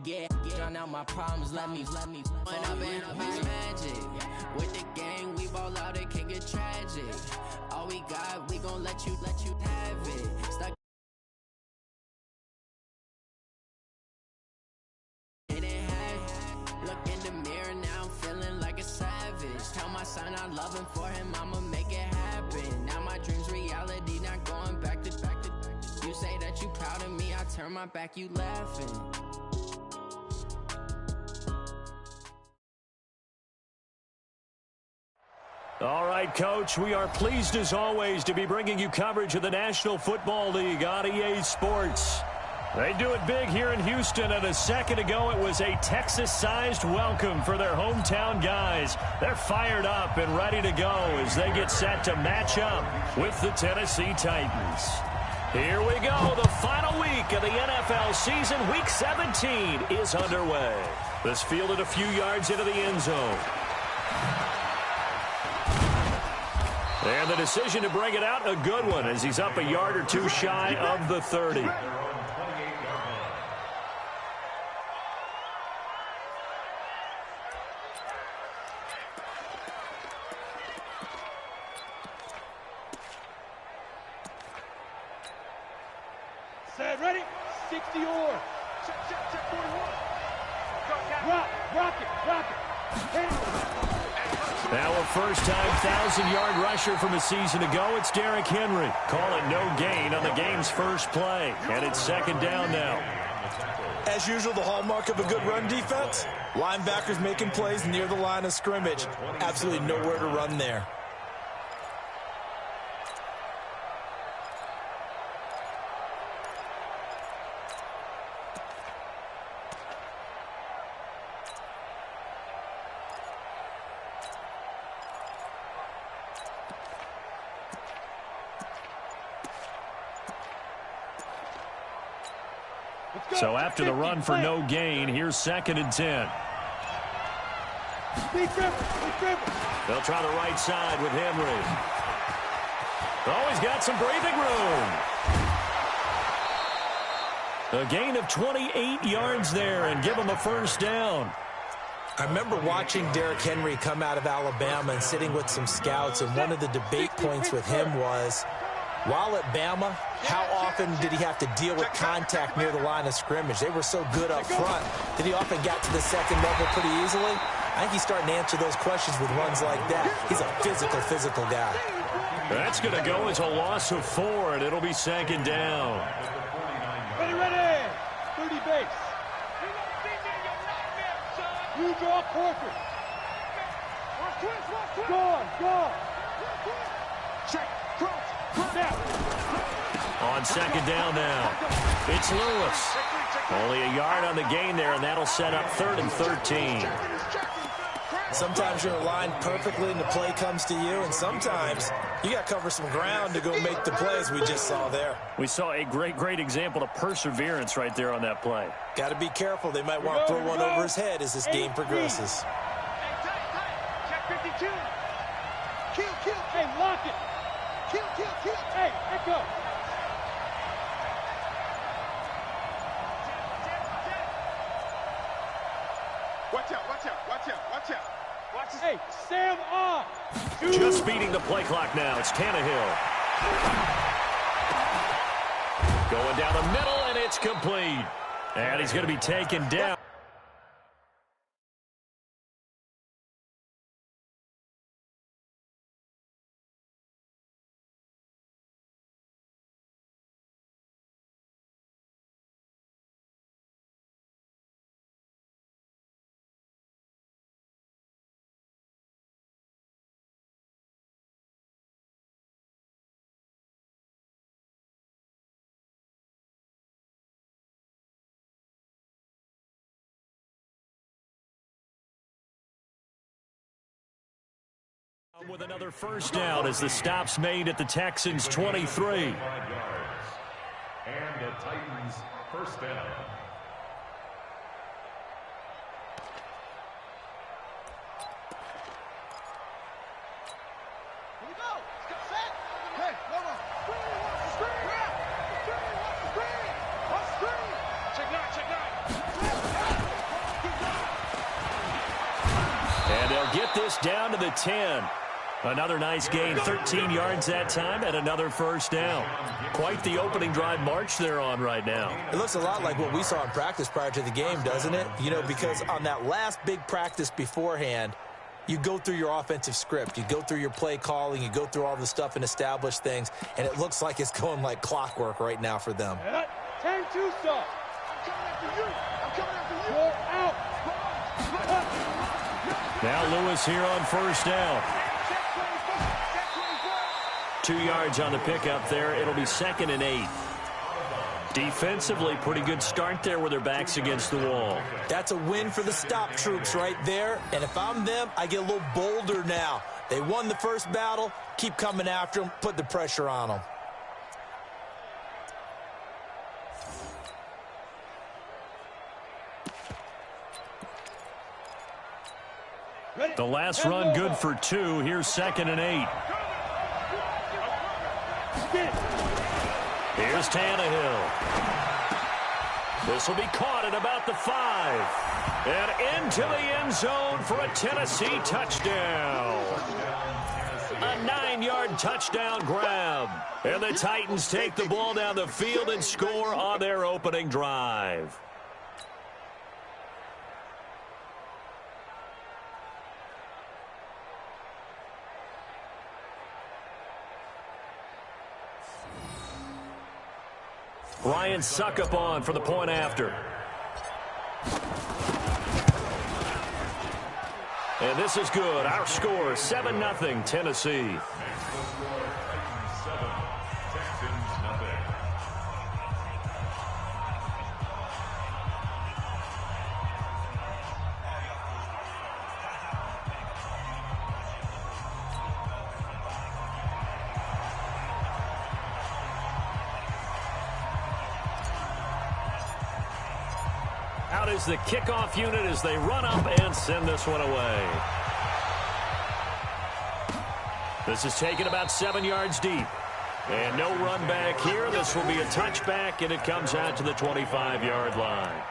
Yeah, drown out my problems, let me. When I've been magic. With the gang, we ball out, it can get tragic. All we got, we gon' let you have it. Stuck in it, look in the mirror, now I'm feeling like a savage. Tell my son I love him, for him I'ma make it happen. Now my dream's reality, not going back to. You say that you proud of me, I turn my back, you laughing. All right, Coach, we are pleased as always to be bringing you coverage of the National Football League on EA Sports. They do it big here in Houston, and a second ago it was a Texas-sized welcome for their hometown guys. They're fired up and ready to go as they get set to match up with the Tennessee Titans. Here we go. The final week of the NFL season, Week 17, is underway. This fielded a few yards into the end zone. And the decision to bring it out, a good one, as he's up a yard or two shy of the 30. Set, ready? 60 or. Check 41. Rock it. Now a first-time 1,000-yard rusher from a season ago. It's Derrick Henry. Call it no gain on the game's first play. And it's second down now. As usual, the hallmark of a good run defense, linebackers making plays near the line of scrimmage. Absolutely nowhere to run there. So after the run for no gain, here's 2nd and 10. They'll try the right side with Henry. Oh, he's got some breathing room. A gain of 28 yards there and give him a first down. I remember watching Derrick Henry come out of Alabama and sitting with some scouts, and one of the debate points with him was, while at Bama, how often did he have to deal with contact near the line of scrimmage? They were so good up front that he often got to the second level pretty easily. I think he's starting to answer those questions with runs like that. He's a physical guy. That's going to go as a loss of 4, and it'll be second down. Ready. 30 base. You draw corporate. Go. Check. On second down now, it's Lewis. Only a yard on the gain there, and that'll set up 3rd and 13. Sometimes you're aligned perfectly and the play comes to you, and sometimes you got to cover some ground to go make the plays we just saw there. We saw a great example of perseverance right there on that play. Got to be careful. They might want to throw one over his head as this game progresses. Check 52. Kill. Hey, lock it. Kill. Hey, let go. Watch out. Hey, Sam off. Just beating the play clock now. It's Tannehill. Going down the middle, and it's complete. And he's going to be taken down. With another first down as the stop's made at the Texans' 23. And the Titans first down. Here we go. Let's get set. Hey, one more. Screen. Watch the screen. Check 9. this down to the 10. Another nice gain, 13 yards that time, and another first down. Quite the opening drive march they're on right now. It looks a lot like what we saw in practice prior to the game, doesn't it? You know, because on that last big practice beforehand, you go through your offensive script. You go through your play calling. You go through all the stuff and establish things, and it looks like it's going like clockwork right now for them. 10-2, sir. I'm coming after you. I'm coming after you. You're out. Now Lewis here on first down. 2 yards on the pickup there. It'll be 2nd and 8. Defensively, pretty good start there with their backs against the wall. That's a win for the stop troops right there. And if I'm them, I get a little bolder now. They won the first battle. Keep coming after them. Put the pressure on them. The last run good for 2. Here's 2nd and 8. Here's Tannehill. This will be caught at about the 5. And into the end zone for a Tennessee touchdown. A 9-yard touchdown grab. And the Titans take the ball down the field and score on their opening drive. Ryan Suckup on for the point after. And this is good. Our score, 7-0 Tennessee. Out is the kickoff unit as they run up and send this one away. This is taken about 7 yards deep. And no run back here. This will be a touchback, and it comes out to the 25-yard line.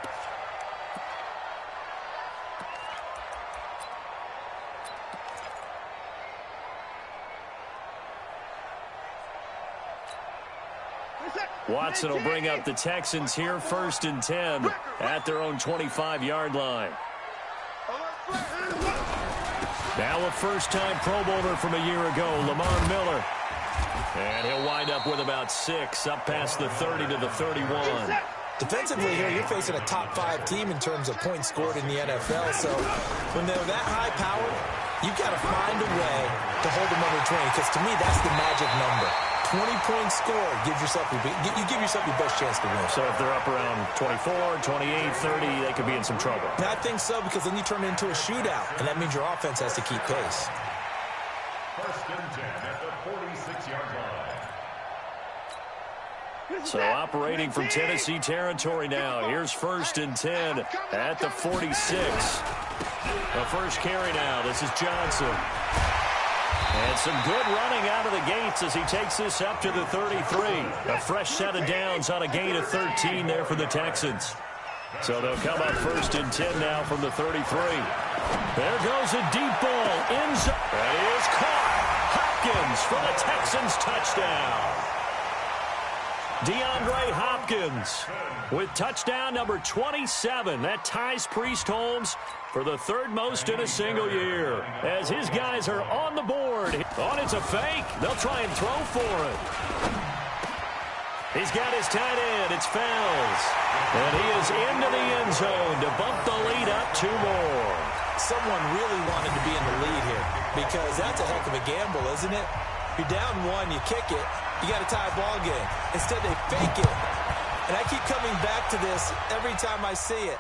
Watson will bring up the Texans here, 1st and 10 at their own 25-yard line. Now a first-time Pro Bowler from a year ago, Lamar Miller. And he'll wind up with about 6, up past the 30 to the 31. Defensively here, you're facing a top-5 team in terms of points scored in the NFL. So when they're that high-powered, you've got to find a way to hold them under 20, because to me, that's the magic number. 20 points scored, you give yourself your best chance to win. So if they're up around 24, 28, 30, they could be in some trouble. And I think so, because then you turn it into a shootout, and that means your offense has to keep pace. 1st and 10 at the 46-yard line. So operating from Tennessee territory now. Here's 1st and 10 at the 46. The first carry now. This is Johnson. And some good running out of the gates as he takes this up to the 33. A fresh set of downs on a gain of 13 there for the Texans. So they'll come up 1st and 10 now from the 33. There goes a deep ball. And it is caught. Hopkins for the Texans touchdown. DeAndre Hopkins with touchdown number 27. That ties Priest Holmes for the 3rd most in a single year. As his guys are on the board. Oh, it's a fake. They'll try and throw for it. He's got his tight end. It's Fells. And he is into the end zone to bump the lead up 2 more. Someone really wanted to be in the lead here, because that's a heck of a gamble, isn't it? You're down 1, you kick it. You got a tie ball game. Instead, they fake it. And I keep coming back to this every time I see it.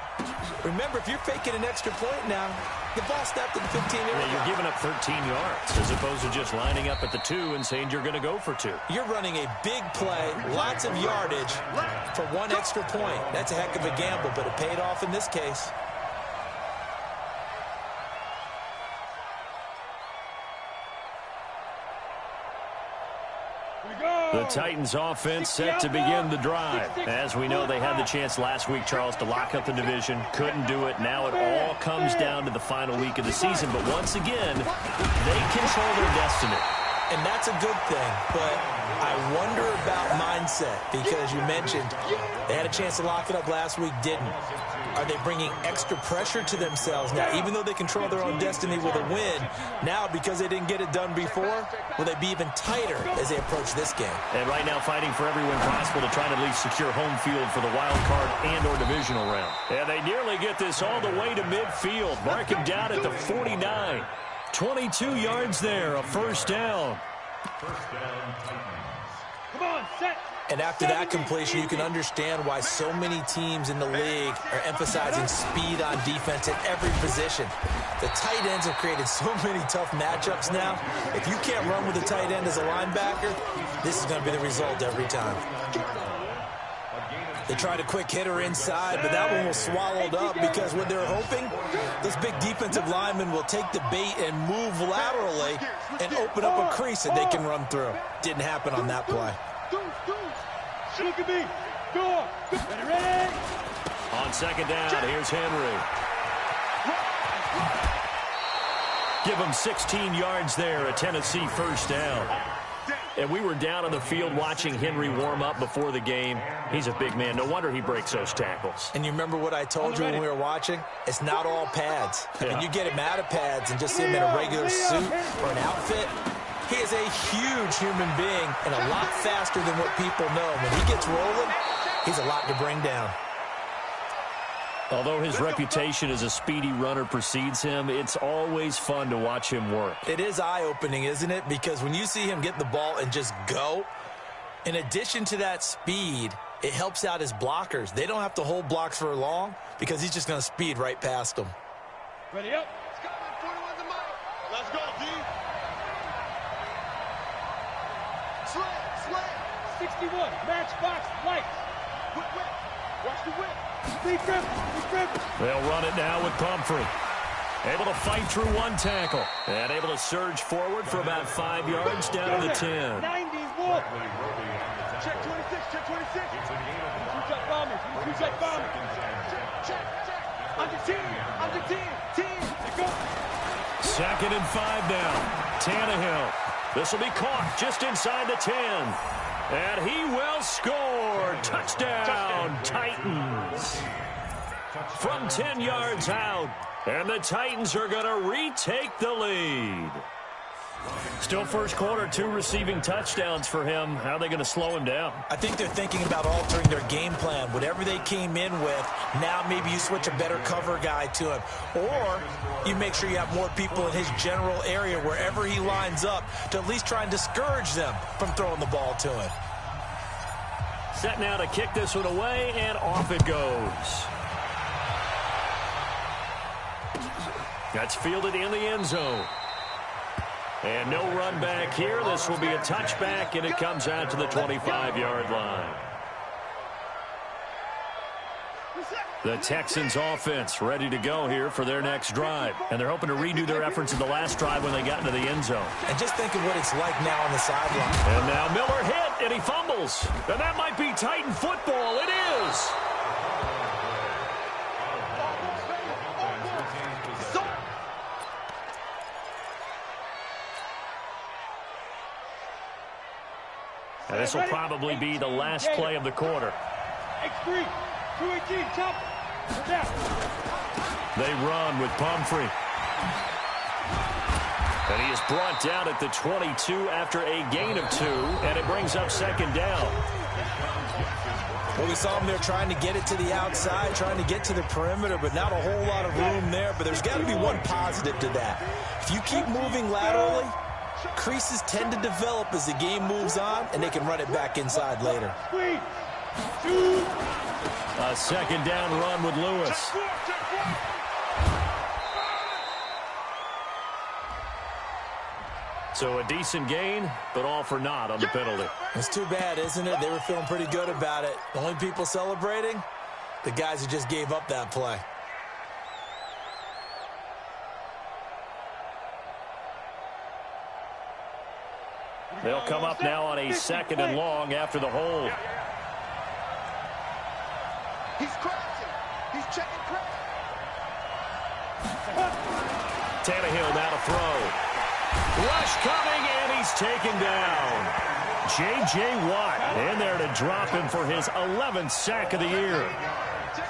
Remember, if you're faking an extra point now, the ball snapped at the 15-yard line. Yeah, you're giving up 13 yards as opposed to just lining up at the 2 and saying you're going to go for 2. You're running a big play, lots of yardage for 1 extra point. That's a heck of a gamble, but it paid off in this case. We go. The Titans offense set to begin the drive. As we know, they had the chance last week, Charles, to lock up the division. Couldn't do it. Now it all comes down to the final week of the season. But once again, they control their destiny. And that's a good thing, but I wonder about mindset because you mentioned they had a chance to lock it up last week, didn't. Are they bringing extra pressure to themselves now? Even though they control their own destiny with a win, now because they didn't get it done before, will they be even tighter as they approach this game? And right now fighting for every win possible to try to at least secure home field for the wild card and or divisional round. And they nearly get this all the way to midfield. Mark him down at the 49. 22 yards there, a first down. First down, Titans. Come on, set. And after that completion, you can understand why so many teams in the league are emphasizing speed on defense at every position. The tight ends have created so many tough matchups now. If you can't run with a tight end as a linebacker, this is going to be the result every time. They tried a quick hitter inside, but that one was swallowed up because what they're hoping, those big defensive linemen will take the bait and move laterally and open up a crease that they can run through. Didn't happen on that play. Look at me. Go. Ready? On second down, here's Henry. Give him 16 yards there, a Tennessee first down. And we were down on the field watching Henry warm up before the game. He's a big man. No wonder he breaks those tackles. And you remember what I told you when we were watching? It's not all pads. I mean, you get him out of pads and just see him in a regular suit or an outfit. He is a huge human being and a lot faster than what people know. When he gets rolling, he's a lot to bring down. Although his reputation as a speedy runner precedes him, it's always fun to watch him work. It is eye-opening, isn't it? Because when you see him get the ball and just go, in addition to that speed, it helps out his blockers. They don't have to hold blocks for long because he's just going to speed right past them. Ready up. Let's go, D. Slam. 61. Matchbox lights. Whip. Watch the whip. They'll run it now with Pumphrey. Able to fight through one tackle. And able to surge forward for about 5 yards down to the 10. 91. Check 26. Check 26. Two-check bombers. Check. Under 10. Go. 2nd and 5 now. Tannehill. This will be caught just inside the 10. And he will score. Touchdown, Titans. From 10 yards out. And the Titans are going to retake the lead. Still first quarter, 2 receiving touchdowns for him. How are they going to slow him down? I think they're thinking about altering their game plan. Whatever they came in with, now maybe you switch a better cover guy to him. Or you make sure you have more people in his general area wherever he lines up to at least try and discourage them from throwing the ball to him. Set now to kick this one away, and off it goes. That's fielded in the end zone. And no run back here. This will be a touchback, and it comes out to the 25-yard line. The Texans offense ready to go here for their next drive. And they're hoping to redo their efforts in the last drive when they got into the end zone. And just think of what it's like now on the sideline. And now Miller hit, and he fumbles. And that might be Titan football. It is. And this will probably be the last play of the quarter. X3, 218, chop. They run with Pumphrey. And he is brought down at the 22 after a gain of 2, and it brings up 2nd down. Well, we saw him there trying to get it to the outside, trying to get to the perimeter, but not a whole lot of room there. But there's got to be one positive to that. If you keep moving laterally, creases tend to develop as the game moves on, and they can run it back inside later. A 2nd down run with Lewis. So a decent gain, but all for naught on the penalty. It's too bad, isn't it? They were feeling pretty good about it. The only people celebrating, the guys who just gave up that play. They'll come up now on a 2nd and long after the hold. He's crashing. He's checking crash. Tannehill now to throw. Rush coming, and he's taken down. J.J. Watt in there to drop him for his 11th sack of the year.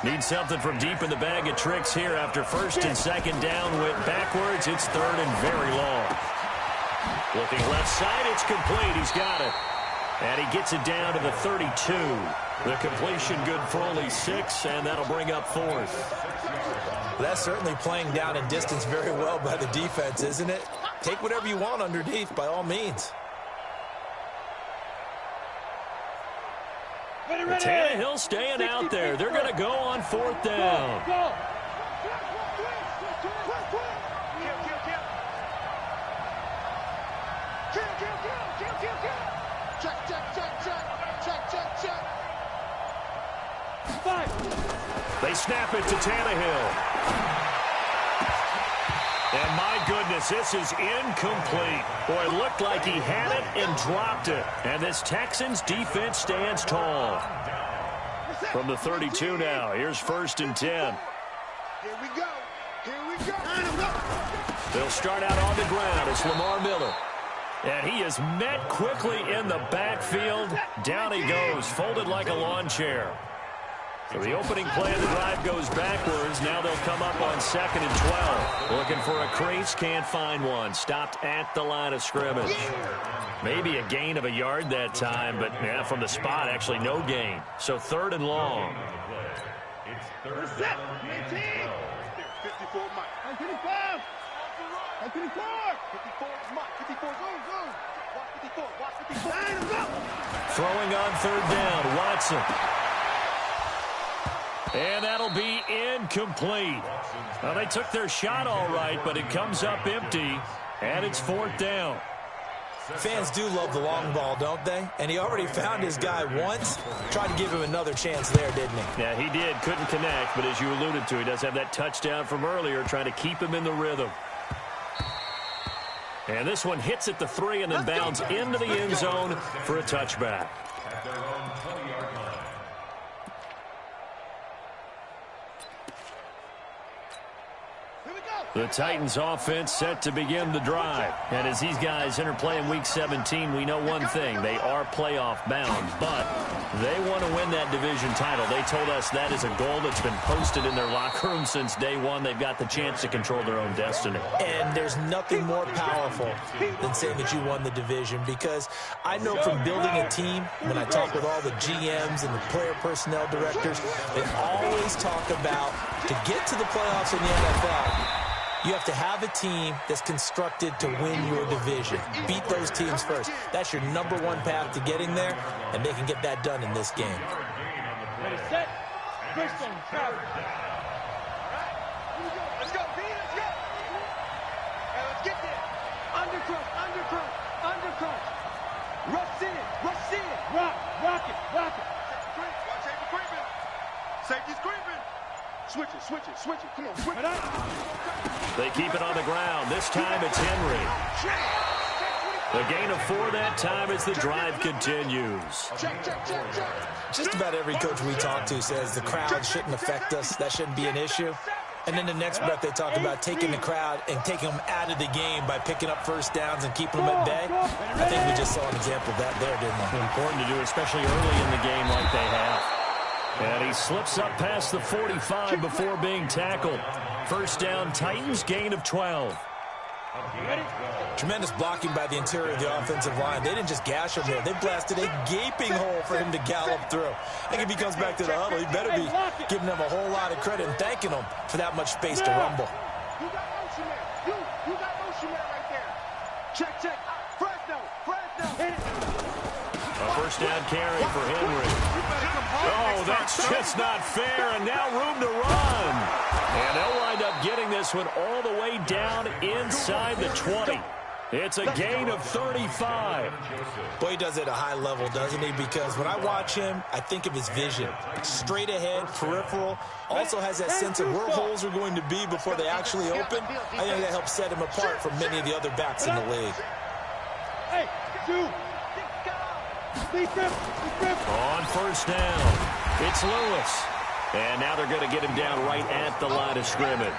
Needs something from deep in the bag of tricks here after 1st and 2nd down. Went backwards. It's 3rd and very long. Looking left side. It's complete. He's got it. And he gets it down to the 32. The completion good for only 6, and that'll bring up 4th. That's certainly playing down in distance very well by the defense, isn't it? Take whatever you want underneath, by all means. Tannehill staying out there. They're going to go on 4th down. They snap it to Tannehill. And my goodness, this is incomplete. Boy, it looked like he had it and dropped it. And this Texans defense stands tall. From the 32 now, here's 1st and 10. Here we go. Here we go. They'll start out on the ground. It's Lamar Miller. And he is met quickly in the backfield. Down he goes, folded like a lawn chair. So the opening play of the drive goes backwards. Now they'll come up on 2nd and 12. Looking for a crease, can't find one. Stopped at the line of scrimmage. Maybe a gain of a yard that time, but yeah, from the spot, actually no gain. So 3rd and long. It's 3rd down and 12. 54 Mike. 55. 54. 54 Mike. 54. Go. Watch 54. Watch 54. Throwing on 3rd down, Watson. And that'll be incomplete. Well, they took their shot all right, but it comes up empty, and it's 4th down. Fans do love the long ball, don't they? And he already found his guy once. Tried to give him another chance there, didn't he? Yeah, he did. Couldn't connect, but as you alluded to, he does have that touchdown from earlier, trying to keep him in the rhythm. And this one hits at the 3 and then bounds into the end zone for a touchback. At their own 20-yard line. The Titans offense set to begin the drive. And as these guys interplay in Week 17, we know one thing. They are playoff bound, but they want to win that division title. They told us that is a goal that's been posted in their locker room since day one. They've got the chance to control their own destiny. And there's nothing more powerful than saying that you won the division, because I know from building a team, when I talk with all the GMs and the player personnel directors, they always talk about to get to the playoffs in the NFL, you have to have a team that's constructed to win your division. Beat those teams first. That's your #1 path to getting there, and they can get that done in this game. Ready, set. Let's go, B. Let's go. Hey, let's get there. Undercrush. Rush in. Rock it. Safety creeping. Safety's creeping. Switch it. Come on, switch it. They keep it on the ground. This time it's Henry. The gain of 4 that time as the drive continues. Check. Just about every coach we talk to says the crowd shouldn't affect us. That shouldn't be an issue. And then the next breath they talk about taking the crowd and taking them out of the game by picking up 1st downs and keeping them at bay. I think we just saw an example of that there, didn't we? Important to do, especially early in the game like they have. And he slips up past the 45 before being tackled. 1st down, Titans, gain of 12. Tremendous blocking by the interior of the offensive line. They didn't just gash him there. They blasted a gaping hole for him to gallop through. I think if he comes back to the huddle, he better be giving them a whole lot of credit and thanking them for that much space to rumble. You got motion there. You got motion there right there. Check. Fresno. Hit it. A 1st down carry for Henry. Oh, that's just not fair, and now room to run. And they'll wind up getting this one all the way down inside the 20. It's a gain of 35. Boy, he does it at a high level, doesn't he? Because when I watch him, I think of his vision. Straight ahead, peripheral. Also has that sense of where holes are going to be before they actually open. I think that helps set him apart from many of the other backs in the league. Hey, On first down, it's Lewis. And now they're going to get him down right at the line of scrimmage.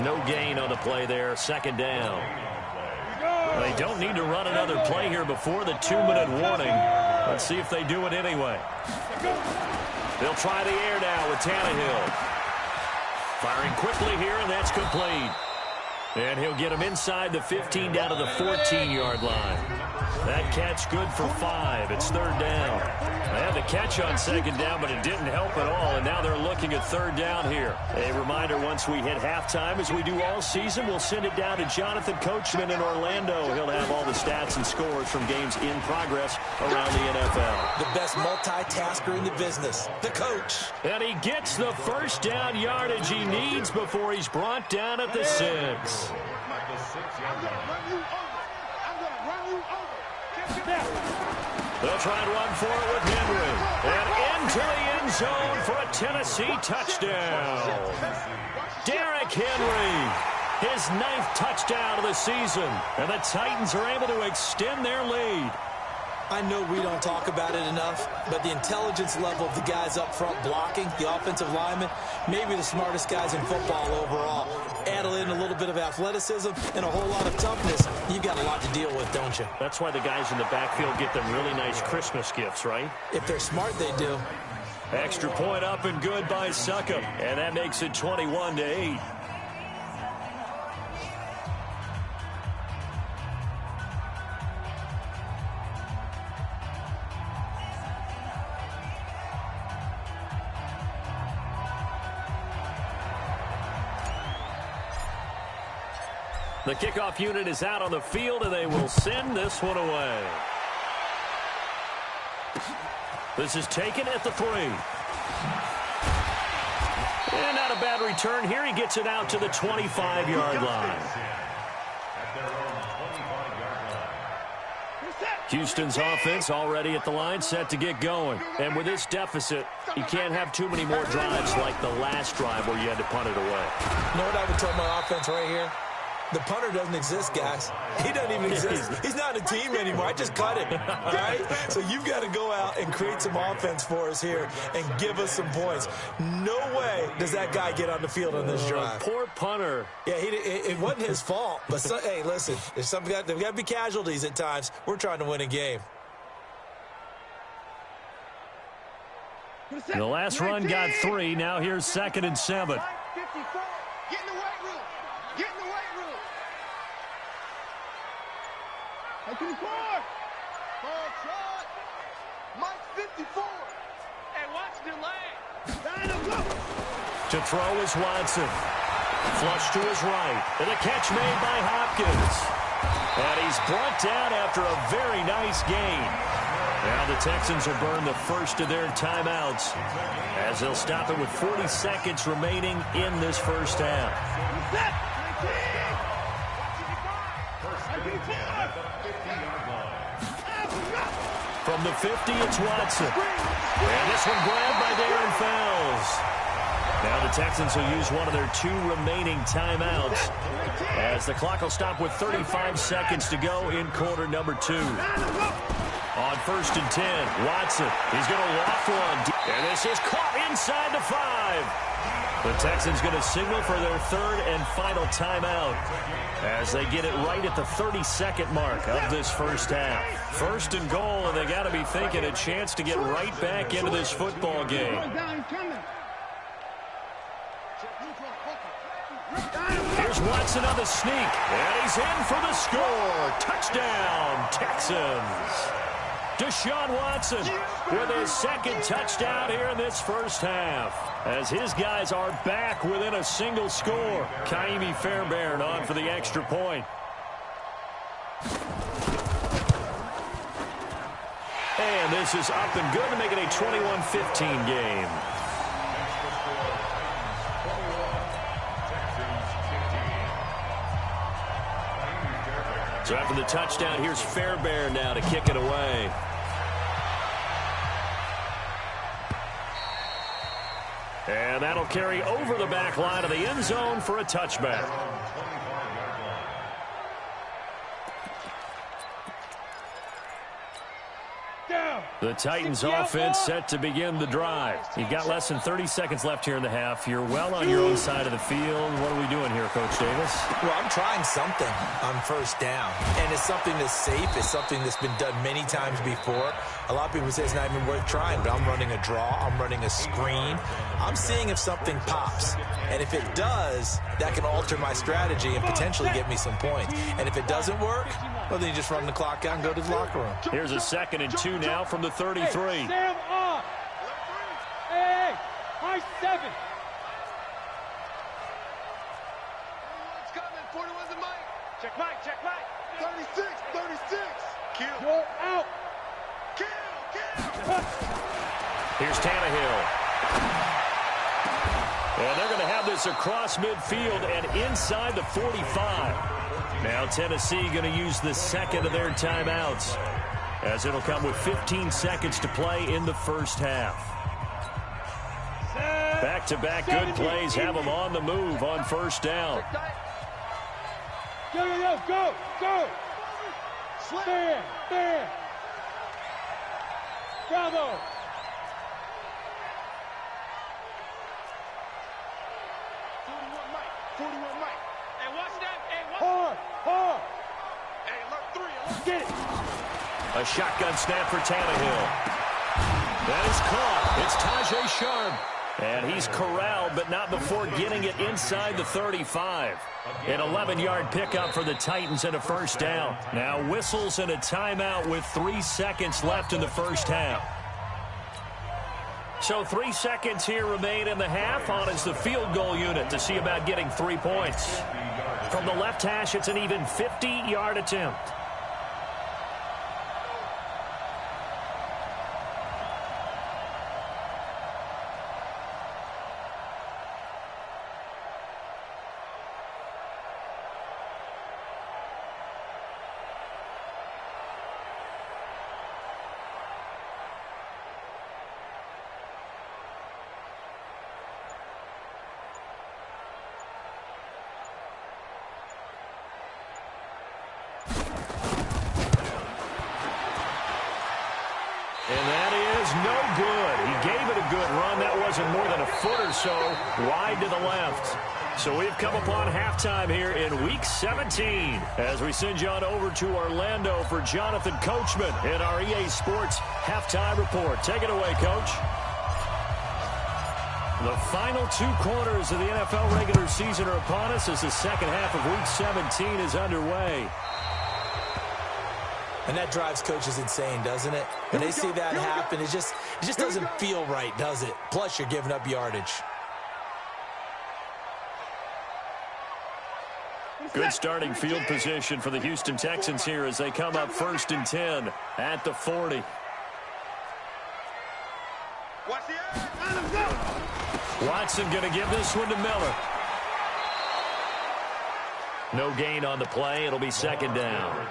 No gain on the play there, second down. They don't need to run another play here before the 2-minute warning. Let's see if they do it anyway. They'll try the air now with Tannehill. Firing quickly here, and that's complete. And he'll get him inside the 15 down to the 14-yard line. That catch good for 5. It's third down. They had the catch on second down, but it didn't help at all, and now they're looking at third down here. A reminder, once we hit halftime, as we do all season, we'll send it down to Jonathan Coachman in Orlando. He'll have all the stats and scores from games in progress around the NFL. The best multitasker in the business, the coach. And he gets the first down yardage he needs before he's brought down at the 6. They'll try and run for it with Henry. And into the end zone for a Tennessee touchdown. Derrick Henry, his 9th touchdown of the season. And the Titans are able to extend their lead. I know we don't talk about it enough, but the intelligence level of the guys up front blocking, the offensive linemen, maybe the smartest guys in football overall. Add in a little bit of athleticism and a whole lot of toughness, you've got a lot to deal with, don't you? That's why the guys in the backfield get them really nice Christmas gifts, right? If they're smart, they do. Extra point up and good by Succop, and that makes it 21-8. The kickoff unit is out on the field, and they will send this one away. This is taken at the 3. And not a bad return here. He gets it out to the 25-yard line. Houston's offense already at the line, set to get going. And with this deficit, you can't have too many more drives like the last drive where you had to punt it away. You know what I would tell my offense right here? The punter doesn't exist, guys. He doesn't even exist. He's not a team anymore. I just cut him, right? So you've got to go out and create some offense for us here and give us some points. No way does that guy get on the field on this drive. Poor punter. Yeah, it wasn't his fault. But, hey, listen, there's got to be casualties at times. We're trying to win a game. The last run got 3. Now here's 2nd and 7. Get in the weight room. Get in the weight room. Taking the car. Ball shot. Mike 54. Hey, watch the lane. To throw is Watson. Flush to his right. And a catch made by Hopkins. And he's brought down after a very nice gain. Now the Texans will burn the first of their timeouts as they'll stop it with 40 seconds remaining in this first half. From the 50, it's Watson. And this one grabbed by Darren Fells. Now the Texans will use one of their 2 remaining timeouts as the clock will stop with 35 seconds to go in quarter number 2. On 1st and 10, Watson. He's going to loft one. And this is caught inside the 5. The Texans going to signal for their 3rd and final timeout as they get it right at the 30-second mark of this first half. 1st and goal, and they got to be thinking a chance to get right back into this football game. Here's Watson on the sneak, and he's in for the score. Touchdown, Texans. Deshaun Watson with his 2nd touchdown here in this first half as his guys are back within a single score. Kaimi Fairbairn on for the extra point. And this is up and good to make it a 21-15 game. So after the touchdown, here's Fairbairn now to kick it away. And that'll carry over the back line of the end zone for a touchback. The Titans offense set to begin the drive. You've got less than 30 seconds left here in the half. You're well on your own side of the field. What are we doing here, Coach Davis? Well, I'm trying something on first down. And it's something that's safe. It's something that's been done many times before. A lot of people say it's not even worth trying, but I'm running a draw. I'm running a screen. I'm seeing if something pops. And if it does, that can alter my strategy and potentially get me some points. And if it doesn't work, well, then you just run the clock out and go to the locker room. Here's a 2nd and 2 now from the 33. Hey, Sam off. Hey, high 7. 41's coming. 41's a Mike. Check Mike, check Mike. 36, 36. Kill. You're out. Kill. Here's Tannehill. And they're going to have this across midfield and inside the 45. Now Tennessee going to use the 2nd of their timeouts, as it'll come with 15 seconds to play in the first half. Back-to-back good plays have them on the move on first down. Go. Bam. Bravo. Hard. Hey, look 3. Get it. A shotgun snap for Tannehill. That is caught. It's Tajay Sharp. And he's corralled, but not before getting it inside the 35. An 11-yard pickup for the Titans and a first down. Now whistles and a timeout with 3 seconds left in the first half. So 3 seconds here remain in the half. On is the field goal unit to see about getting 3 points. From the left hash, it's an even 50-yard attempt. No good. He gave it a good run. That wasn't more than a foot or so wide to the left. So we've come upon halftime here in Week 17 as we send you on over to Orlando for Jonathan Coachman in our EA Sports Halftime Report. Take it away, Coach. The final 2 quarters of the NFL regular season are upon us as the second half of Week 17 is underway. And that drives coaches insane, doesn't it? When they see that happen, it just doesn't feel right, does it? Plus, you're giving up yardage. Good starting field position for the Houston Texans here as they come up 1st and 10 at the 40. Watson going to give this one to Miller. No gain on the play. It'll be 2nd down.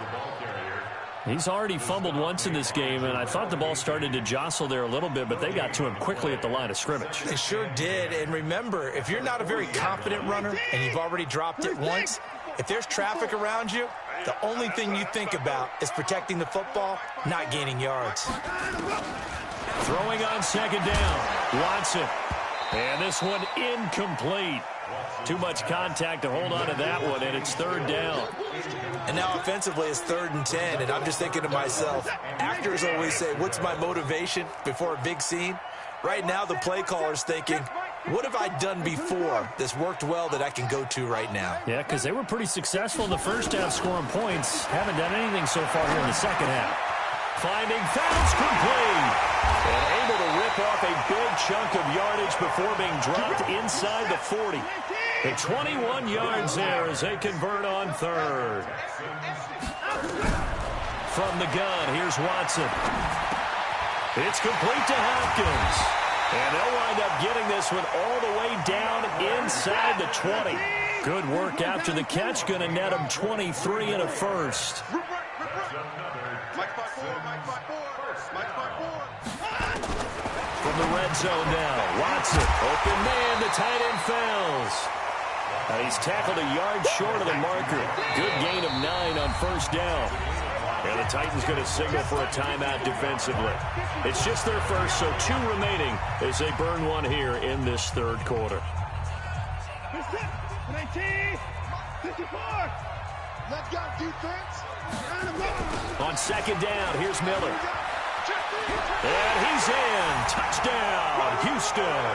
He's already fumbled once in this game, and I thought the ball started to jostle there a little bit, but they got to him quickly at the line of scrimmage. They sure did, and remember, if you're not a very confident runner and you've already dropped it once, if there's traffic around you, the only thing you think about is protecting the football, not gaining yards. Throwing on 2nd down, Watson. And this one incomplete. Too much contact to hold on to that one, and it's 3rd down. And now offensively it's 3rd and 10, and I'm just thinking to myself, actors always say, what's my motivation before a big scene? Right now the play caller's thinking, what have I done before that's worked well that I can go to right now? Yeah, because they were pretty successful in the first half scoring points. Haven't done anything so far here in the second half. Finding fouls complete. And able to rip off a big chunk of yardage before being dropped inside the 40. The 21 yards there as they convert on 3rd. From the gun, here's Watson. It's complete to Hopkins. And they'll wind up getting this one all the way down inside the 20. Good work after the catch. Going to net them 23 and a first. From the red zone now, Watson, open man, the tight end fails. He's tackled a yard short of the marker. Good gain of 9 on first down. And the Titans going to signal for a timeout defensively. It's just their first, so 2 remaining as they burn one here in this third quarter. 19, 54. Let's go, defense. On second down, here's Miller. And he's in. Touchdown, Houston.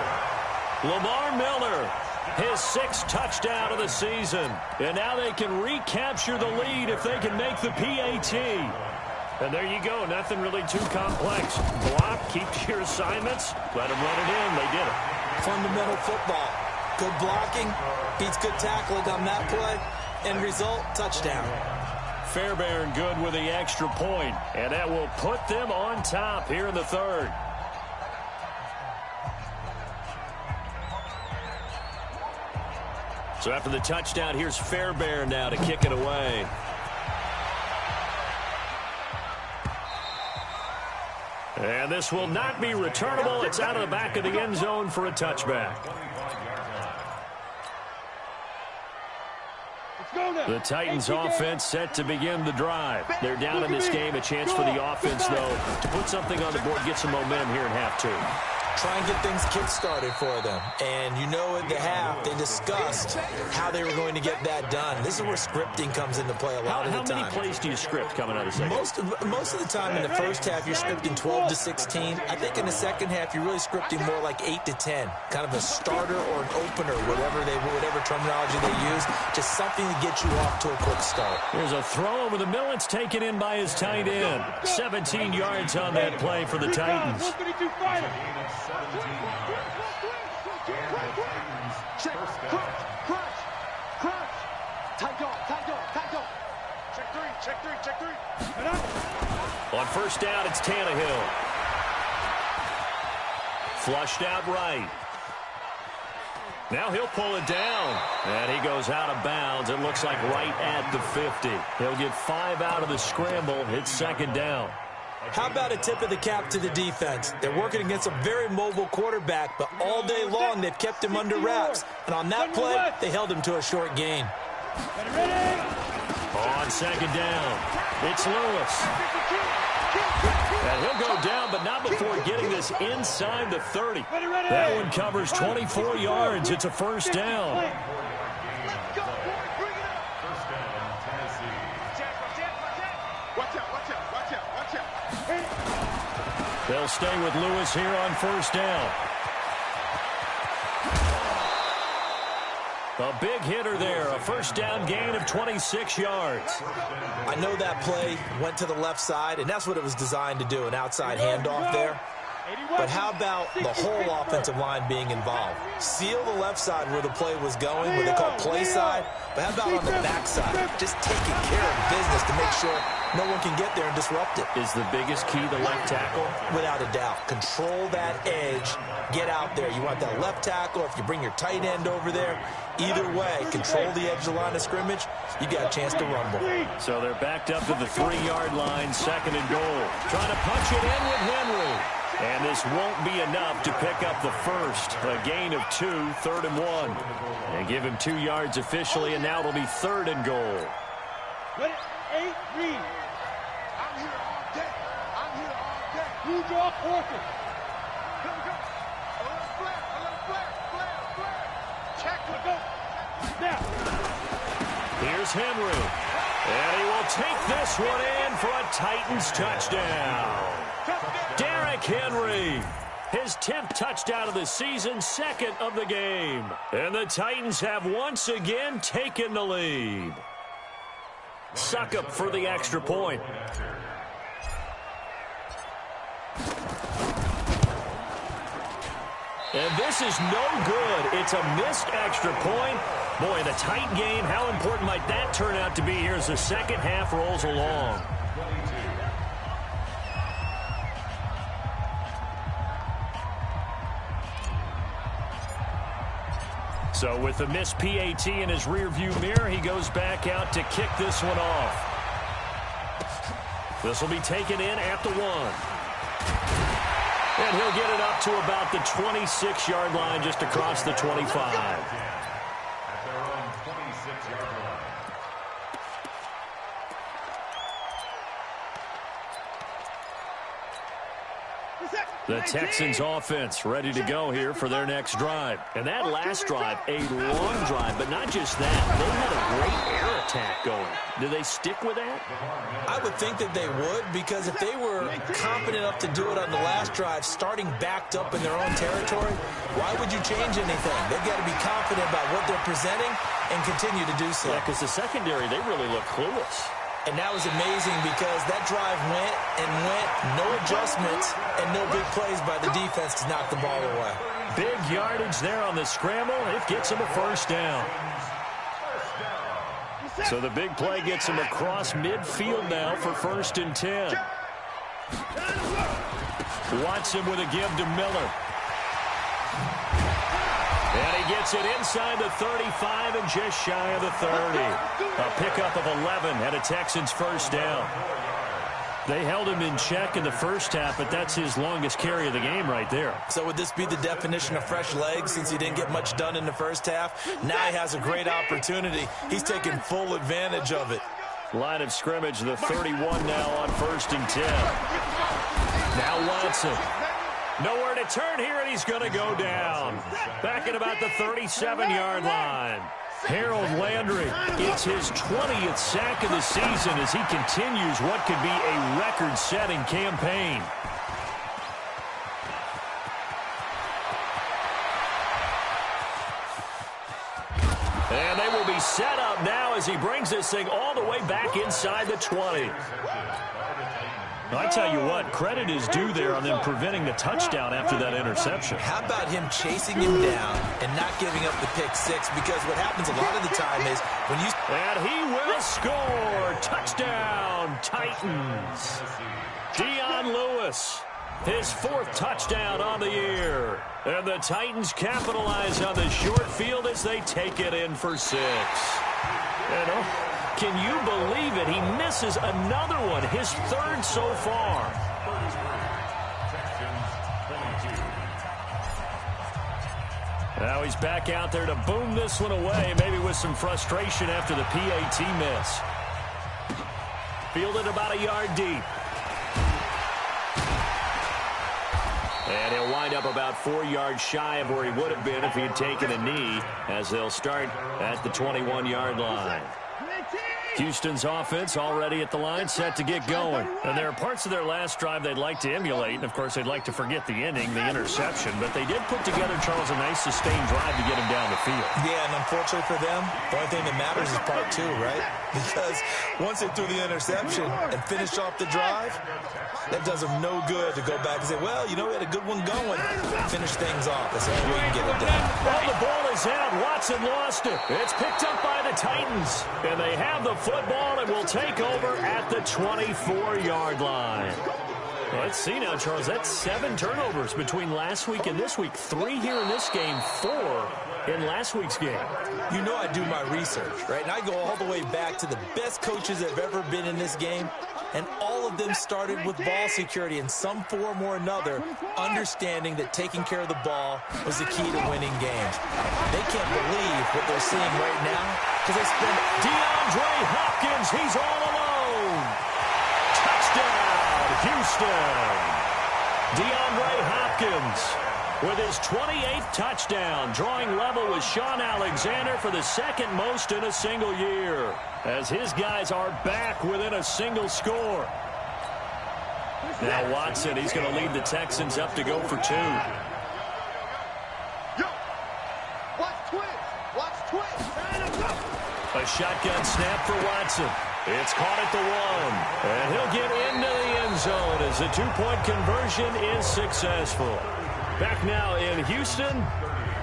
Lamar Miller, his 6th touchdown of the season. And now they can recapture the lead if they can make the PAT. And there you go. Nothing really too complex. Block, keep to your assignments, let them run it in. They did it. Fundamental football. Good blocking beats good tackling on that play. End result, touchdown. Fairbairn good with the extra point, and that will put them on top here in the third. So after the touchdown, here's Fairbairn now to kick it away. And this will not be returnable. It's out of the back of the end zone for a touchback. The Titans offense set to begin the drive. They're down in this game. A chance for the offense, though, to put something on the board, get some momentum here in half 2. Try and get things kick-started for them. And you know at the half, they discussed how they were going to get that done. This is where scripting comes into play a lot of the time. How many plays do you script coming out of the second? Most of the time in the first half, you're scripting 12 to 16. I think in the second half, you're really scripting more like 8 to 10. Kind of a starter or an opener, whatever terminology they use. Just something to get you off to a quick start. There's a throw over the middle. It's taken in by his tight end. 17 yards on that play for the Titans. Check, crunch. Tight dog. Check three. On first down, it's Tannehill. Flushed out right. Now he'll pull it down. And he goes out of bounds. It looks like right at the 50. He'll get 5 out of the scramble. It's second down. How about a tip of the cap to the defense? They're working against a very mobile quarterback, but all day long they've kept him under wraps. And on that play, they held him to a short gain. On second down, it's Lewis. And he'll go down, but not before getting this inside the 30. That one covers 24 yards. It's a first down. They'll stay with Lewis here on first down. A big hitter there, a first down gain of 26 yards. I know that play went to the left side, and that's what it was designed to do, an outside handoff there. But how about the whole offensive line being involved? Seal the left side where the play was going, what they call play side. But how about on the back side? Just taking care of business to make sure no one can get there and disrupt it. Is the biggest key the left tackle? Without a doubt. Control that edge. Get out there. You want that left tackle. If you bring your tight end over there, either way, control the edge of the line of scrimmage, you got a chance to rumble. So they're backed up to the 3-yard line, second and goal. Trying to punch it in with Henry. And this won't be enough to pick up the first. A gain of 2, 3rd and 1. And give him 2 yards officially, and now it'll be 3rd and goal. 8-3. I'm here all day. You draw quarter. Here we go. A little flare. Check, we go. Now. Here's Henry. And he will take this one in for a Titans touchdown. Derrick Henry, his 10th touchdown of the season, 2nd of the game. And the Titans have once again taken the lead. Suckup for the extra point. And this is no good. It's a missed extra point. Boy, the tight game, how important might that turn out to be here as the second half rolls along? So with the missed PAT in his rearview mirror, he goes back out to kick this one off. This will be taken in at the 1. And he'll get it up to about the 26-yard line, just across the 25. At their own 26-yard line. The Texans offense ready to go here for their next drive. And that last drive, a long drive, but not just that. They had a great air attack going. Do they stick with that? I would think that they would, because if they were confident enough to do it on the last drive, starting backed up in their own territory, why would you change anything? They've got to be confident about what they're presenting and continue to do so. Yeah, because the secondary, they really look clueless. And that was amazing because that drive went and went, no adjustments, and no big plays by the defense to knock the ball away. Big yardage there on the scramble. It gets him a first down. So the big play gets him across midfield now for 1st and 10. Watson with a give to Miller. And he gets it inside the 35 and just shy of the 30. A pickup of 11 and a Texans first down. They held him in check in the first half, but that's his longest carry of the game right there. So would this be the definition of fresh legs since he didn't get much done in the first half? Now he has a great opportunity. He's taking full advantage of it. Line of scrimmage, the 31 now on 1st and 10. Now Watson. Nowhere to turn here, and he's going to go down. Back at about the 37-yard line. Harold Landry, it's his 20th sack of the season as he continues what could be a record-setting campaign. And they will be set up now as he brings this thing all the way back inside the 20. I tell you what, credit is due there on them preventing the touchdown after that interception. How about him chasing him down and not giving up the pick six? Because what happens a lot of the time is when you... And he will score. Touchdown, Titans. Dion Lewis, his 4th touchdown on the year. And the Titans capitalize on the short field as they take it in for 6. And can you believe it? He misses another one, his 3rd so far. Now he's back out there to boom this one away, maybe with some frustration after the PAT miss. Fielded about a yard deep. And he'll wind up about 4 yards shy of where he would have been if he had taken a knee, as they'll start at the 21-yard line. Houston's offense already at the line, set to get going. And there are parts of their last drive they'd like to emulate. And, of course, they'd like to forget the inning, the interception. But they did put together, Charles, a nice sustained drive to get him down the field. Yeah, and unfortunately for them, the only thing that matters is part 2, right? Because once they threw the interception and finished off the drive, that does them no good to go back and say, well, you know, we had a good one going. Finish things off. That's the only way you can get it done. Well, the ball is out. Watson lost it. It's picked up by the Titans. And they have the football and will take over at the 24-yard line. Let's see now, Charles. That's 7 turnovers between last week and this week. 3 here in this game, 4 in last week's game. You know I do my research, right? And I go all the way back to the best coaches that have ever been in this game. And all of them started with ball security in some form or another, understanding that taking care of the ball was the key to winning games. They can't believe what they're seeing right now because they spent DeAndre Hopkins, he's all alone. Touchdown, Houston. DeAndre Hopkins with his 28th touchdown, drawing level with Sean Alexander for the 2nd most in a single year, as his guys are back within a single score. Now Watson, he's going to lead the Texans up to go for 2. A shotgun snap for Watson. It's caught at the 1, and he'll get into the end zone as the 2-point conversion is successful. Back now in Houston,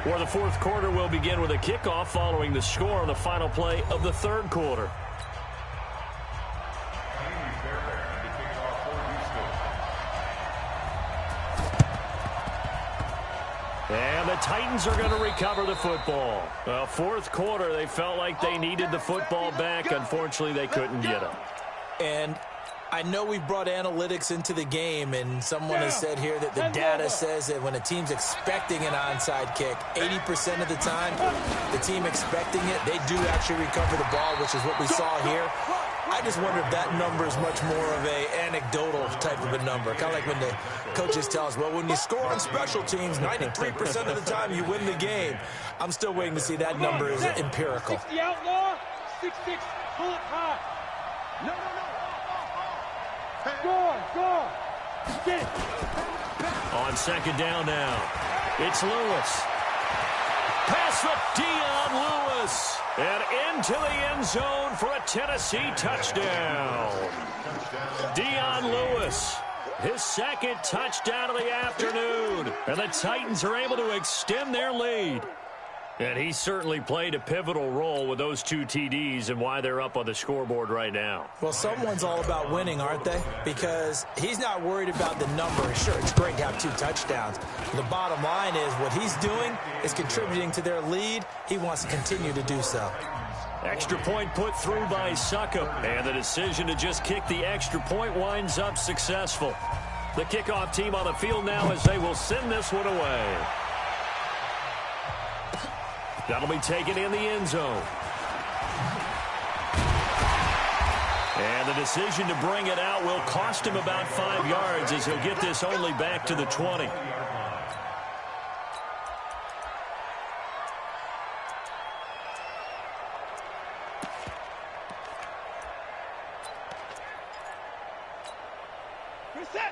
where the 4th quarter will begin with a kickoff following the score on the final play of the 3rd quarter. And the Titans are going to recover the football. Well, 4th quarter, they felt like they needed the football back. Unfortunately, they couldn't get it. And I know we've brought analytics into the game, and someone has said here that the data says that when a team's expecting an onside kick, 80% of the time, the team expecting it, they do actually recover the ball, which is what we saw here. I just wonder if that number is much more of a anecdotal type of a number, kind of like when the coaches tell us, well, when you score on special teams, 93% of the time you win the game. I'm still waiting to see that number is empirical. 60 outlaw, 6-6, pull it high. No. Score. Get it. On second down now, it's Lewis. Pass to Dion Lewis. And into the end zone for a Tennessee touchdown. Dion Lewis, his second touchdown of the afternoon. And the Titans are able to extend their lead. And he certainly played a pivotal role with those 2 TDs and why they're up on the scoreboard right now. Well, someone's all about winning, aren't they? Because he's not worried about the number. Sure, it's great to have 2 touchdowns. The bottom line is what he's doing is contributing to their lead. He wants to continue to do so. Extra point put through by Succop. And the decision to just kick the extra point winds up successful. The kickoff team on the field now as they will send this one away. That'll be taken in the end zone. And the decision to bring it out will cost him about 5 yards as he'll get this only back to the 20.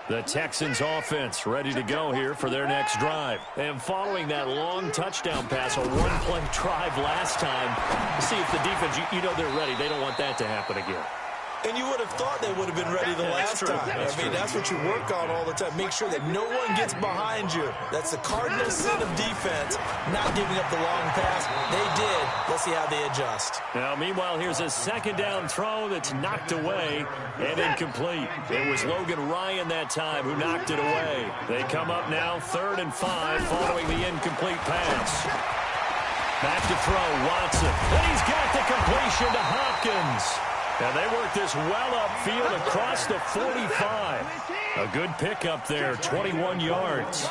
The Texans offense ready to go here for their next drive. And following that long touchdown pass, a one-play drive last time, see if the defense, you know they're ready. They don't want that to happen again. And you would have thought they would have been ready the last time. That's what you work on all the time. Make sure that no one gets behind you. That's the cardinal sin of defense, not giving up the long pass. They did. Let's see how they adjust. Now, meanwhile, here's a second down throw that's knocked away and incomplete. It was Logan Ryan that time who knocked it away. They come up now 3rd and 5 following the incomplete pass. Back to throw, Watson. And he's got the completion to Hopkins. And they work this well upfield across the 45. A good pickup there, 21 yards.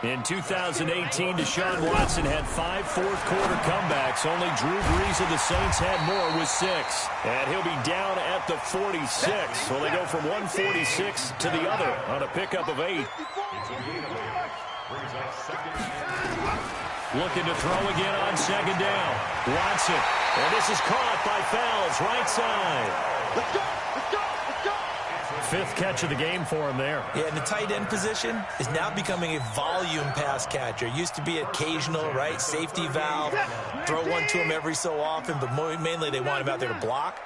In 2018, Deshaun Watson had 5 fourth-quarter comebacks. Only Drew Brees of the Saints had more with 6. And he'll be down at the 46. So they go from 146 to the other on a pickup of 8. Looking to throw again on second down. Watson. And this is caught by Fells, right side. Let's go. 5th catch of the game for him there. Yeah, and the tight end position is now becoming a volume pass catcher. Used to be occasional, right? Safety valve. Throw one to him every so often, but mainly they want him out there to block.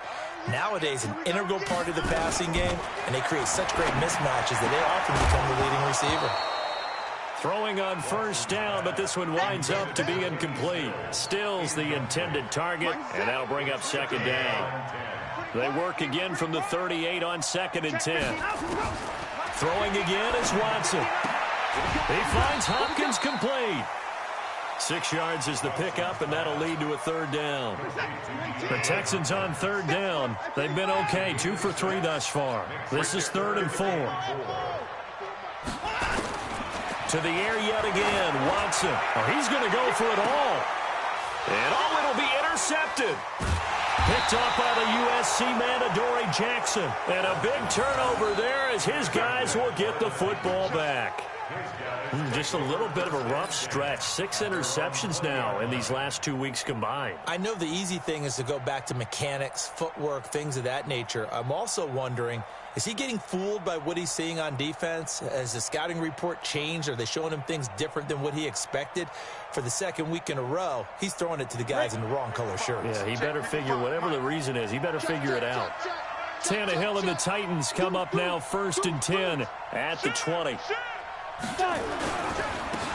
Nowadays, an integral part of the passing game, and they create such great mismatches that they often become the leading receiver. Throwing on first down, but this one winds up to be incomplete. Stills the intended target, and that'll bring up second down. They work again from the 38 on 2nd and 10. Throwing again is Watson. He finds Hopkins complete. 6 yards is the pickup, and that'll lead to a 3rd down. The Texans on 3rd down. They've been okay, 2 for 3 thus far. This is 3rd and 4. To the air yet again, Watson. Oh, he's going to go for it all. And it'll be intercepted. Picked up by the USC man, Adoree Jackson. And a big turnover there as his guys will get the football back. Just a little bit of a rough stretch. 6 interceptions now in these last 2 weeks combined. I know the easy thing is to go back to mechanics, footwork, things of that nature. I'm also wondering, is he getting fooled by what he's seeing on defense? Has the scouting report changed? Are they showing him things different than what he expected? For the 2nd week in a row, he's throwing it to the guys in the wrong color shirts. Yeah, he better figure, whatever the reason is, he better figure it out. Tannehill and the Titans come up now 1st and 10 at the 20.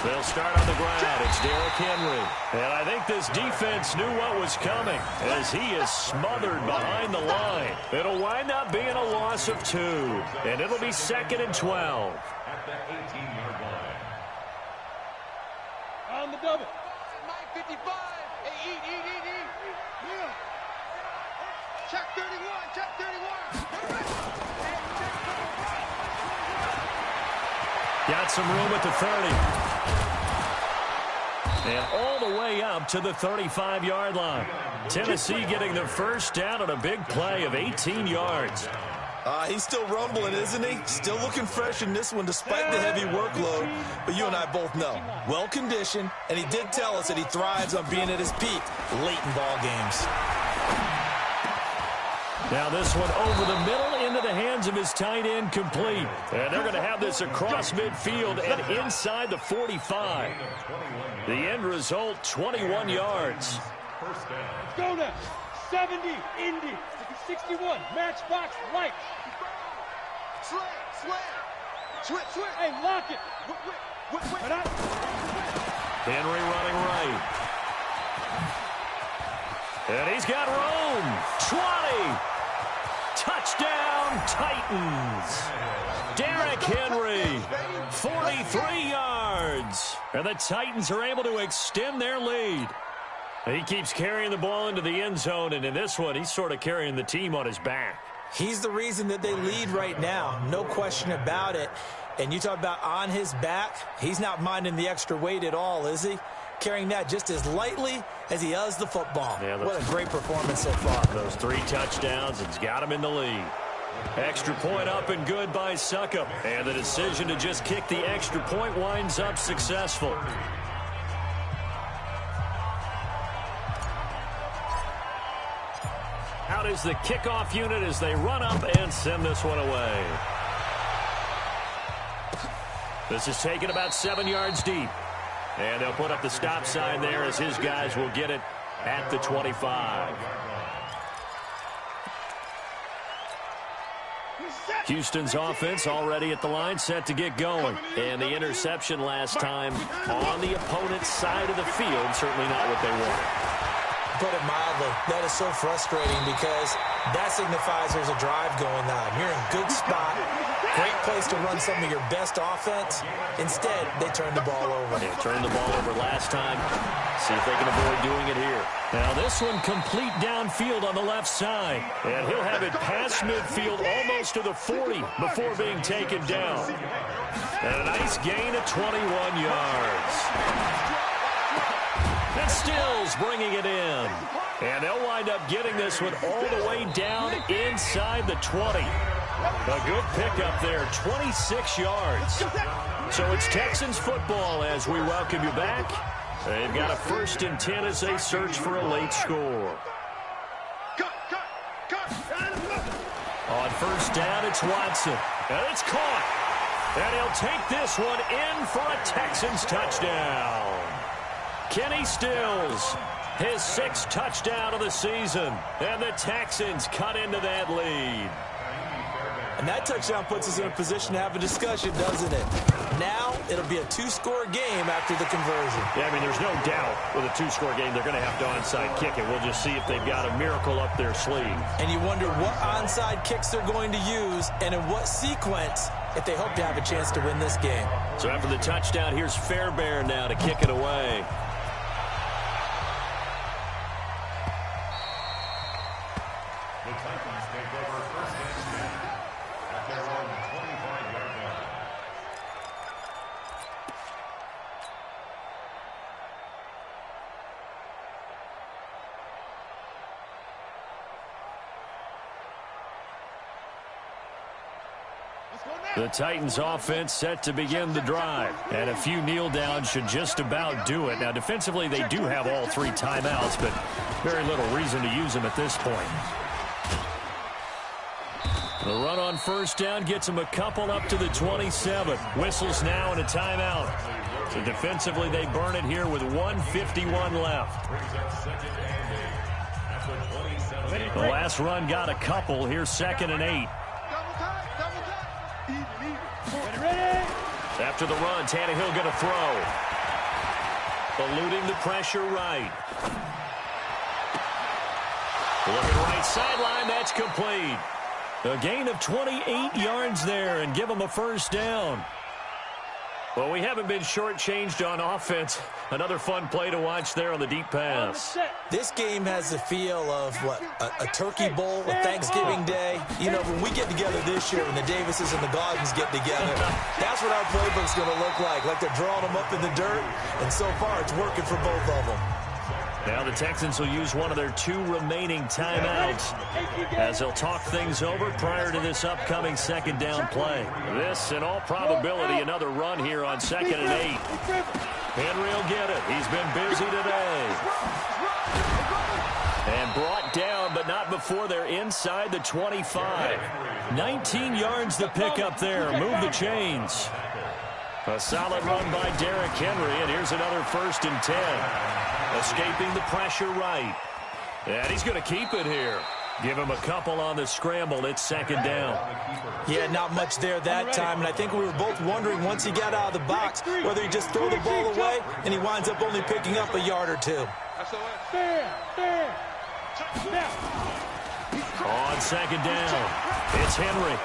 They'll start on the ground. It's Derrick Henry. And I think this defense knew what was coming as he is smothered behind the line. It'll wind up being a loss of 2. And it'll be 2nd and 12. At the 18-yard line. On the double. 9:55. Hey, eat. Yeah. Check 31. Got some room at the 30. And all the way up to the 35-yard line. Tennessee getting their first down on a big play of 18 yards. He's still rumbling, isn't he? Still looking fresh in this one despite the heavy workload. But you and I both know, well-conditioned, and he did tell us that he thrives on being at his peak late in ball games. Now this one over the middle into the hands of his tight end, complete. And they're going to have this across midfield and inside the 45. The end result, 21 yards. Go now. 70, Indy. 61, matchbox, right. Switch. Hey, lock it. Henry running right. And he's got room. 20. Touchdown, Titans. Derrick Henry, 43 yards. And the Titans are able to extend their lead. He keeps carrying the ball into the end zone, and in this one, he's sort of carrying the team on his back. He's the reason that they lead right now, no question about it. And you talk about on his back, he's not minding the extra weight at all, is he? Carrying that just as lightly as he does the football. Yeah, what a great performance so far. Those 3 touchdowns, it's got him in the lead. Extra point up and good by Succop. And the decision to just kick the extra point winds up successful. Out is the kickoff unit as they run up and send this one away. This is taken about 7 yards deep. And they'll put up the stop sign there as his guys will get it at the 25. Houston's offense already at the line, set to get going. And the interception last time on the opponent's side of the field, certainly not what they wanted. Put it mildly, that is so frustrating because that signifies there's a drive going on. You're in good spot, great place to run some of your best offense. Instead, they turn the ball over. They turned the ball over last time. See if they can avoid doing it here. Now this one complete downfield on the left side. And he'll have it past midfield almost to the 40 before being taken down. And a nice gain of 21 yards. And Stills bringing it in. And they'll wind up getting this one all the way down inside the 20. A good pickup there, 26 yards. So it's Texans football as we welcome you back. They've got a 1st and 10 as they search for a late score. On 1st down, it's Watson. And it's caught. And he'll take this one in for a Texans touchdown. Kenny Stills, his 6th touchdown of the season. And the Texans cut into that lead. And that touchdown puts us in a position to have a discussion, doesn't it? Now, it'll be a 2-score game after the conversion. Yeah, I mean, there's no doubt with a 2-score game, they're going to have to onside kick it. We'll just see if they've got a miracle up their sleeve. And you wonder what onside kicks they're going to use and in what sequence if they hope to have a chance to win this game. So after the touchdown, here's Fairbairn now to kick it away. The Titans take over 1st and 10 at their own 25-yard line. The Titans offense set to begin the drive. And a few kneel downs should just about do it. Now defensively they do have all 3 timeouts, but very little reason to use them at this point. The run on 1st down gets them a couple up to the 27. Whistles now and a timeout. So defensively they burn it here with 1:51 left. The last run got a couple. Here's 2nd and 8. After the run, Tannehill going to throw. Eluding the pressure right. Looking right sideline, that's complete. A gain of 28 yards there and give them a 1st down. Well, we haven't been shortchanged on offense. Another fun play to watch there on the deep pass. This game has the feel of, what, a turkey bowl, a Thanksgiving Day. You know, when we get together this year, when the Davises and the Gaudens get together, that's what our playbook's going to look like they're drawing them up in the dirt, and so far it's working for both of them. Now the Texans will use one of their 2 remaining timeouts as they'll talk things over prior to this upcoming second down play. This, in all probability, another run here on 2nd and 8. Henry will get it. He's been busy today. And brought down, but not before they're inside the 25. 19 yards to pick up there. Move the chains. A solid run by Derrick Henry, and here's another 1st and 10. Escaping the pressure right. And he's going to keep it here. Give him a couple on the scramble. It's 2nd down. Yeah, not much there that time, and I think we were both wondering once he got out of the box whether he just throw the ball away, and he winds up only picking up a yard or 2. On 2nd down, it's Henry.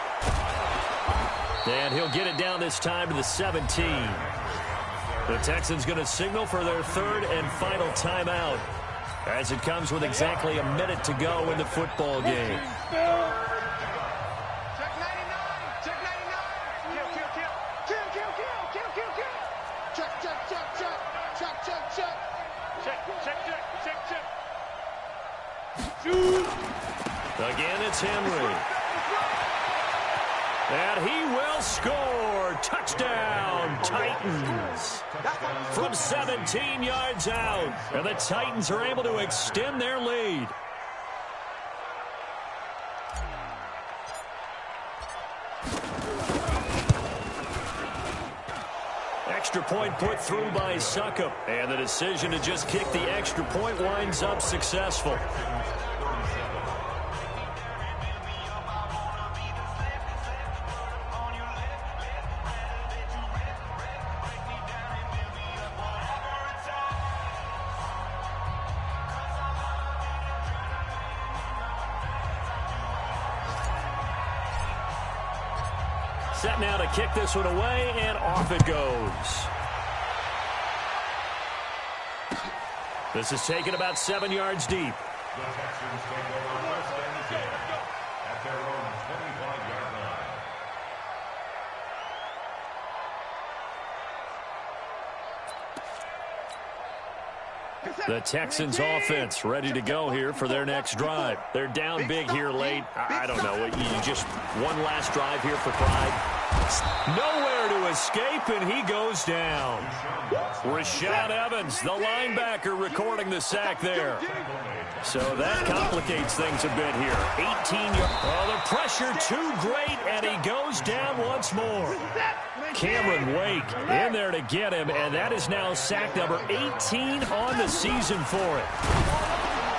And he'll get it down this time to the 17. The Texans going to signal for their 3rd and final timeout as it comes with exactly a minute to go in the football game. Check 99. Check 99. Kill. Check. Shoot. Again, it's Henry. And he will score. Touchdown, Titans. From 17 yards out. And the Titans are able to extend their lead. Extra point put through by Succop. And the decision to just kick the extra point winds up successful. Set now to kick this one away, and off it goes. This is taken about 7 yards deep. The Texans take over 1st and 10 at their own 25-yard line. The Texans offense ready to go here for their next drive. They're down big here late. I don't know. You just one last drive here for pride. Nowhere to escape, and he goes down. Rashad Evans, the linebacker, recording the sack there. So that complicates things a bit here. 18 yards. Oh, the pressure too great, and he goes down once more. Cameron Wake in there to get him, and that is now sack number 18 on the season for it.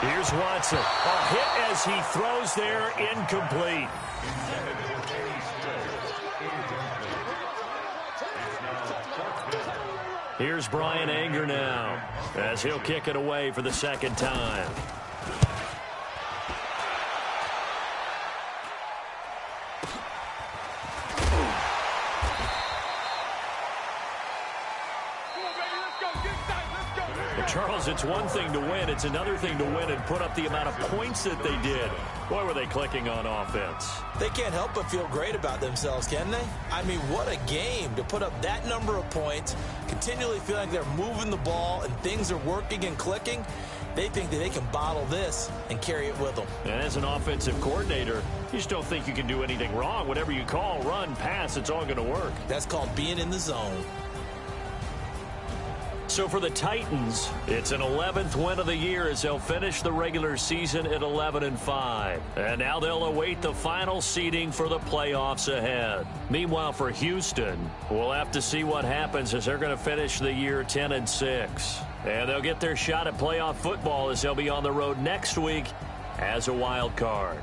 Here's Watson. A hit as he throws there, incomplete. Here's Brian Anger now as he'll kick it away for the 2nd time. Charles, it's one thing to win. It's another thing to win and put up the amount of points that they did. Boy, were they clicking on offense. They can't help but feel great about themselves, can they? I mean, what a game to put up that number of points, continually feeling like they're moving the ball and things are working and clicking. They think that they can bottle this and carry it with them. And as an offensive coordinator, you just don't think you can do anything wrong. Whatever you call, run, pass, it's all going to work. That's called being in the zone. So for the Titans, it's an 11th win of the year as they'll finish the regular season at 11-5. And now they'll await the final seeding for the playoffs ahead. Meanwhile, for Houston, we'll have to see what happens as they're going to finish the year 10-6. And they'll get their shot at playoff football as they'll be on the road next week as a wild card.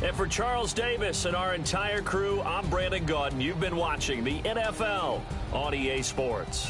And for Charles Davis and our entire crew, I'm Brandon Gaudin. You've been watching the NFL on EA Sports.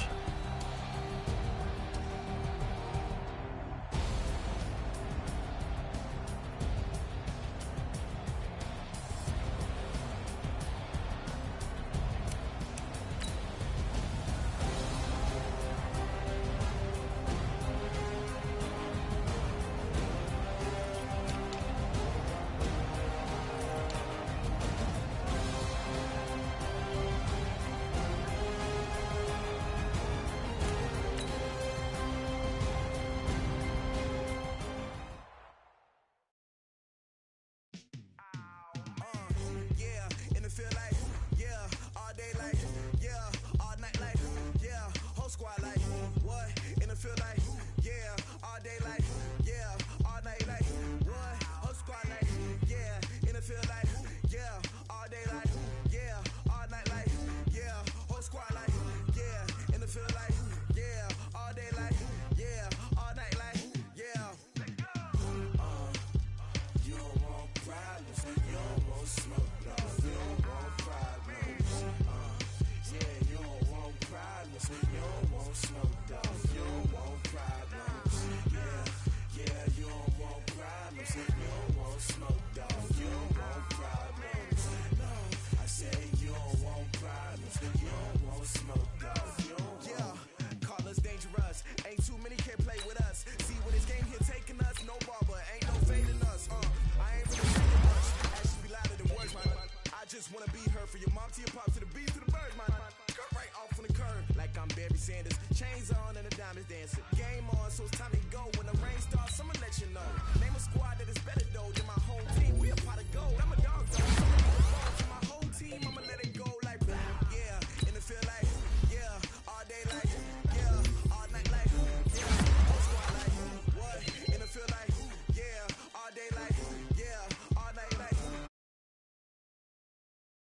field like, yeah, all day like, yeah, all night like, yeah, whole squad like, what? In the field like,